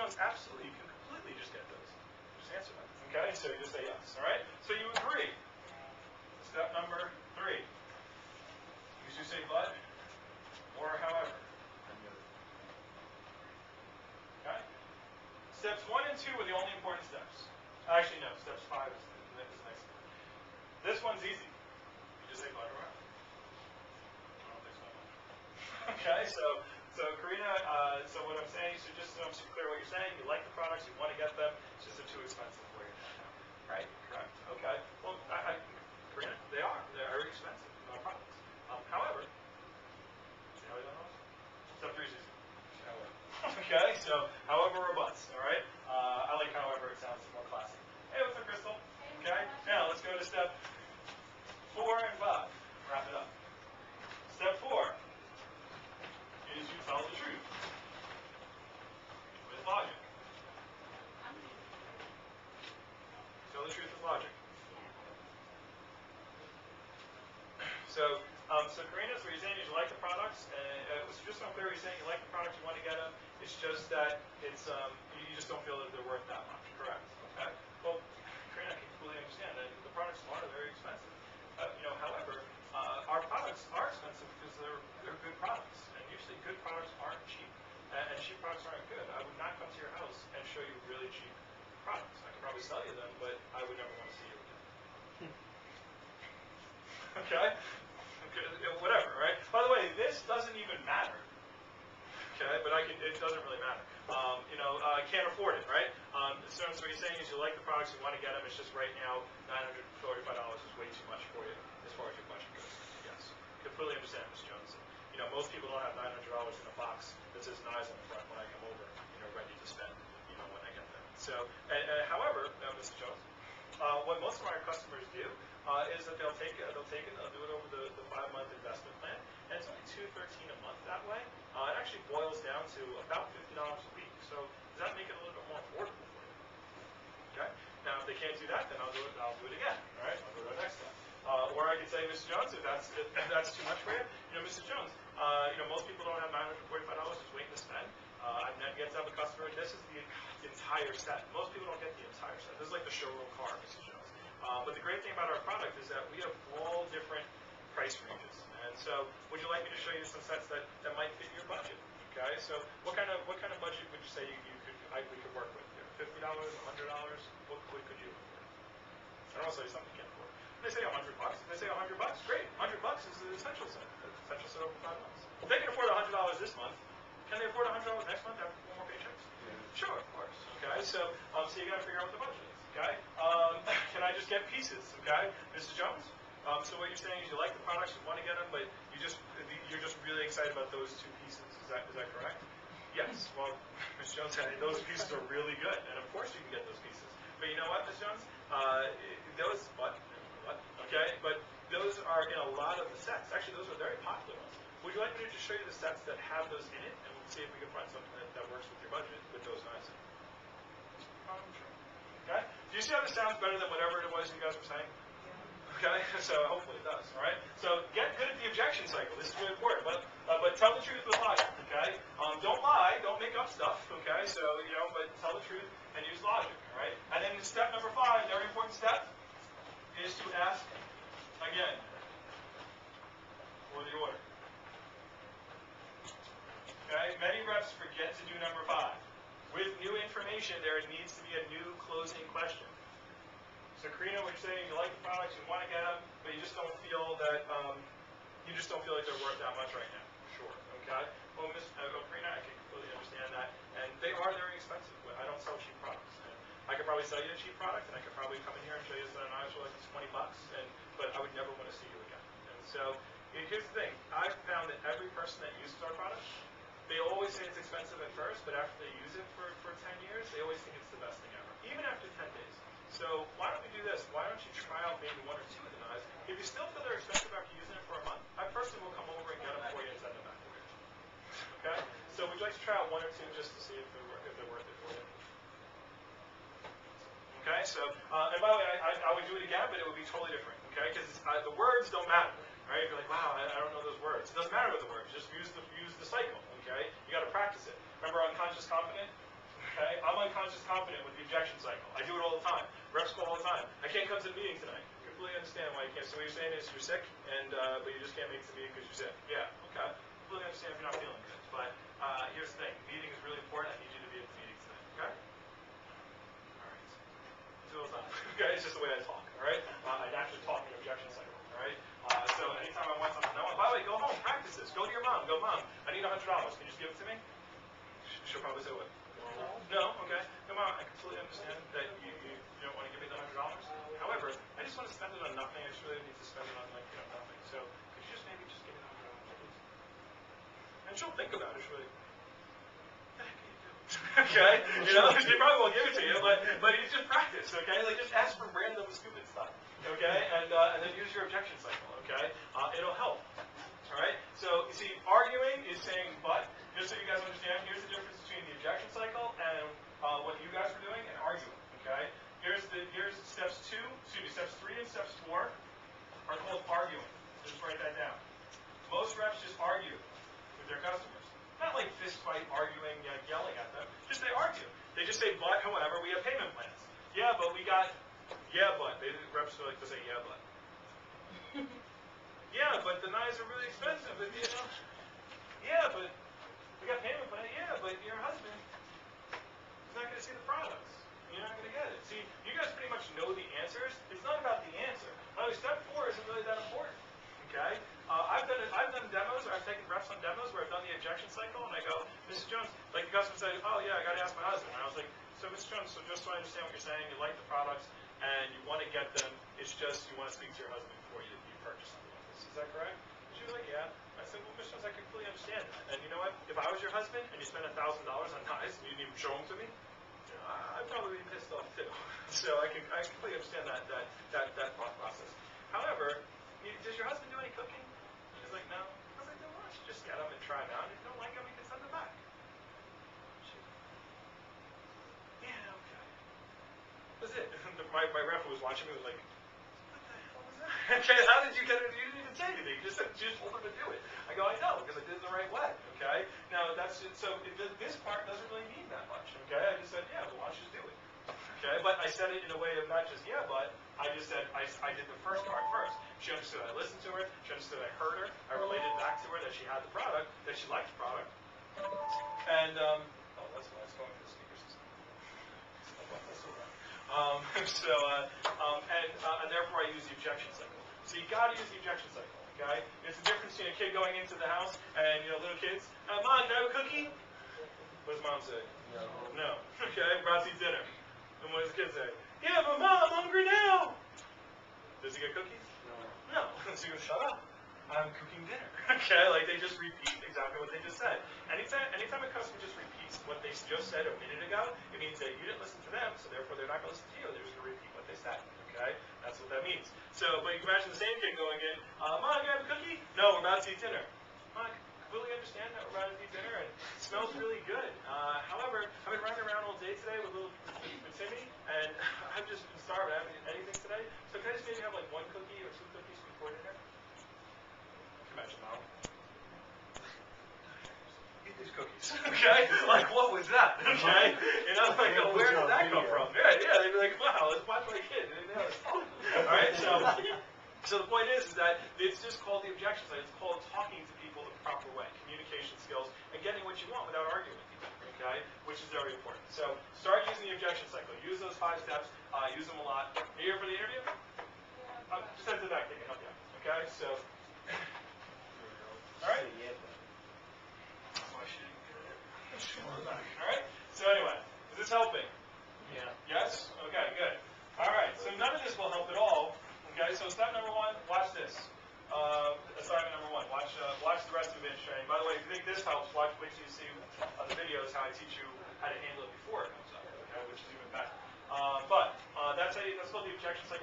Jones, absolutely, you can completely just get those. Just answer them. Okay, so you just say yes. All right. So you agree. Step number 3. You should say but or however. Okay. Steps 1 and 2 were the only important steps. Actually, no. Steps 5 is the next one. This one's easy. You just say but or however. I don't think so much. Okay. So Karina. So what I'm saying. So just so I'm clear, what you're saying. You like the products. You want to get them. It's just they're too expensive for you now. Right. Correct. Okay. Well, Karina, they are. They're very expensive products. However, see how we done those? Step 3 is easy. However. Okay, so however or buts, all right? I like however, it sounds more classy. Hey, what's up, Crystal? Okay, now let's go to step 4 and 5. Wrap it up. Step 4 is you tell the truth with logic. Tell the truth with logic. So Karina, so you're saying is you like the products, and it was just unclear. You're saying you like the products, you want to get them. It's just that it's you just don't feel that they're worth that much. Correct. Okay. Well, Karina, I can completely understand that the products are very expensive. However, our products are expensive because they're good products, and usually good products aren't cheap, and cheap products aren't good. I would not come to your house and show you really cheap products. I could probably sell you them, but I would never want to see you again. Okay? Whatever, right? By the way, this doesn't even matter. Okay, but it doesn't really matter. I can't afford it, right? So what you're saying is you like the products, you want to get them. It's just right now $945 is way too much for you as far as your budget goes. Yes, completely understand, Ms. Jones. Most people don't have $900 in a box that says knives on the front when I come over, ready to spend, when I get there. So, however, Mr. Jones, what most of our customers do is that they'll take it, they'll do it over the 5-month investment plan, and it's only $213 a month that way. It actually boils down to about $50 a week. So does that make it a little bit more affordable for you? Okay. Now, if they can't do that, then I'll do it again. All right. I'll go to the next step. Or I could say, Mr. Jones, if that's too much for you, Mr. Jones, most people don't have $945 just waiting to spend. I've yet to have a customer. This is the entire set. Most people don't get the entire set. This is like the showroom car, Mr. Jones. But the great thing about our product is that we have all different price ranges. And so, would you like me to show you some sets that might fit your budget? Okay. So, what kind of budget would you say we could work with here? $50, $100? What could you afford? I don't want to say something you can't afford. They say $100. If they say $100, great. $100 is the essential set. The essential set over 5 months. If they can afford $100 this month, can they afford $100 next month after 4 more paychecks? Yeah. Sure, of course. Okay, so you got to figure out what the budget is. Okay, can I just get pieces? Okay, Mrs. Jones. So what you're saying is you like the products, you want to get them, but you're just really excited about those 2 pieces. Is that correct? Yes. Well, Ms. Jones, those pieces are really good, and of course you can get those pieces. But you know what, Ms. Jones? Okay, but those are in a lot of the sets. Actually, those are very popular ones. Would you like me to just show you the sets that have those in it, and we'll see if we can find something that works with your budget with those knives in it? Sure. Okay? Do you see how this sounds better than whatever it was you guys were saying? Okay, so hopefully it does. All right. So get good at the objection cycle. This is really important. But tell the truth with logic. Okay. Don't lie. Don't make up stuff. Okay. So but tell the truth and use logic. All right. And then step number 5, very important step, is to ask again for the order. Okay. Many reps forget to do number 5. With new information, there needs to be a new closing question. So Karina, what you're saying, you like the products, you want to get them, but you just don't feel that like they're worth that much right now. Sure. Okay. Well, Karina, I can completely understand that, and they are very expensive. I don't sell cheap products. And I could probably sell you a cheap product, and I could probably come in here and show you a set of knives for like $20, but I would never want to see you again. And so here's the thing: I've found that every person that uses our product, they always say it's expensive at first, but after they use it for 10 years, they always think it's the best thing ever, even after 10 days. So why don't we do this? Why don't you try out maybe 1 or 2 of the knives? If you still feel they're expensive after using it for a month, I personally will come over and get them for you and send them back for you. Okay? So would you like to try out 1 or 2 just to see if they're worth it for you? Okay? So, and by the way, I would do it again, but it would be totally different. Okay? Because the words don't matter. Right? You're like, wow, I don't know those words. It doesn't matter with the words. Just use the cycle. Okay? You got to practice it. Remember unconscious confident? Okay? John's just confident with the objection cycle. I do it all the time. Reps call all the time. I can't come to the meeting tonight. I completely understand why you can't. So what you're saying is you're sick, and but you just can't make the meeting because you're sick. Yeah, okay. Completely understand if you're not feeling good. But here's the thing. Meeting is really important. I need you to be at the meeting tonight. Okay? All right. Do it all the time. Okay? It's just the way I talk. All right? I naturally talk in objection cycle. All right? So anytime I want something, by the way, go home, practice this. Go to your mom. Go, Mom, I need $100. Can you just give it to me? She'll probably say what? No? Okay. Come on, I completely understand that you don't want to give me the $100. However, I just want to spend it on nothing. I just really need to spend it on, like, nothing. So could you just maybe just give me the $100, please? And she'll think about it. She'll be like, what the heck are you doing? Okay? She probably won't give it to you, but you just practice, okay? Like, just ask for random stupid stuff, okay? And then use your objection cycle, okay? It'll help. All right? So, you see, arguing is saying but. Just so you guys understand, here's the difference between the objection cycle and what you guys were doing and arguing, okay? Here's steps 3 and steps 4 are called arguing. Just write that down. Most reps just argue with their customers. Not like fist fight arguing, yelling at them. Just they argue. They just say, but, however, we have payment plans. Yeah, but we got, yeah, but. Reps like to say, yeah, but. Yeah, but the knives are really expensive. And, yeah, but we got payment plan. Yeah, but your husband is not going to see the products. You're not going to get it. See, you guys pretty much know the answers. It's not about the answer. By the way, step 4 isn't really that important. Okay? I've done demos, or I've taken reps on demos where I've done the objection cycle, and I go, Mrs. Jones, like the customer said, oh yeah, I got to ask my husband. And I was like, so Mrs. Jones, so just so I understand what you're saying, you like the products and you want to get them. It's just you want to speak to your husband before you purchase something like this. Is that correct? She was like, yeah. I said, well, Mrs. Jones, I completely understand that. And you know what? If I was your husband and you spent $1,000 on knives and you didn't even show them to me, I'd probably be pissed off too. So I completely understand that thought process. However, does your husband do any cooking? She's like, no. I was like, then why don't you just get them and try them out? If you don't like them, you can send them back. Yeah, okay. That's it. My ref who was watching me was like, what the hell was that? Okay, how did you get it? You didn't even say anything. You just told him to do it. I go, I know, because I did it the right way. Okay? Now, that's it. So this part doesn't really mean that much. Okay? I just said, yeah, well, why don't you just do it? Okay? But I said it in a way of not just, yeah, but. I just said, I did the first part first. She understood I listened to her. She understood I heard her. I related back to her that she had the product, that she liked the product. And, oh, that's why I was going for the speaker system. And therefore I use the objection cycle. So you got to use the objection cycle, okay? It's the difference between a kid going into the house and, little kids, Mom, can I have a cookie? What does Mom say? No. No. Okay, we're about to eat dinner. And what does the kid say? Yeah, but Mom, I'm hungry now. Does he get cookies? No. So he goes, shut up. I'm cooking dinner. Okay, like they just repeat exactly what they just said. Anytime a customer just repeats what they just said a minute ago, it means that you didn't listen to them, so therefore they're not going to listen to you. They're just going to repeat what they said. Okay, that's what that means. So, but you can imagine the same kid going in, Mom, can I have a cookie? No, we're about to eat dinner. Mom, I completely understand that we're about to eat dinner, and it smells really good. However, I've been running around all day today with Timmy, and I've just been starving. I haven't eaten anything today. So can I just maybe have like 1 cookie or 2 cookies before dinner? Can you imagine, Mom? Eat these cookies. Okay? Like, what was that? Okay? Like, where did that come from? Yeah, they'd be like, wow, let's watch my kid. Alright, so the point is that it's just called the objection cycle. It's called talking to people the proper way, communication skills, and getting what you want without arguing with people, okay? Which is very important. So start using the objection cycle. Use those 5 steps. Use them a lot. Are you here for the interview? Just head to the back. They can help you out. Okay? So, all right? All right? So anyway, is this helping? Yeah. Yes? Okay, good. All right, so none of this will help at all. Okay, so step number 1, watch this. Assignment number 1, watch the rest of the bench training. By the way, if you think this helps, wait till you see the videos how I teach you how to handle it before it comes up, okay, which is even better. But that's called the objection cycle.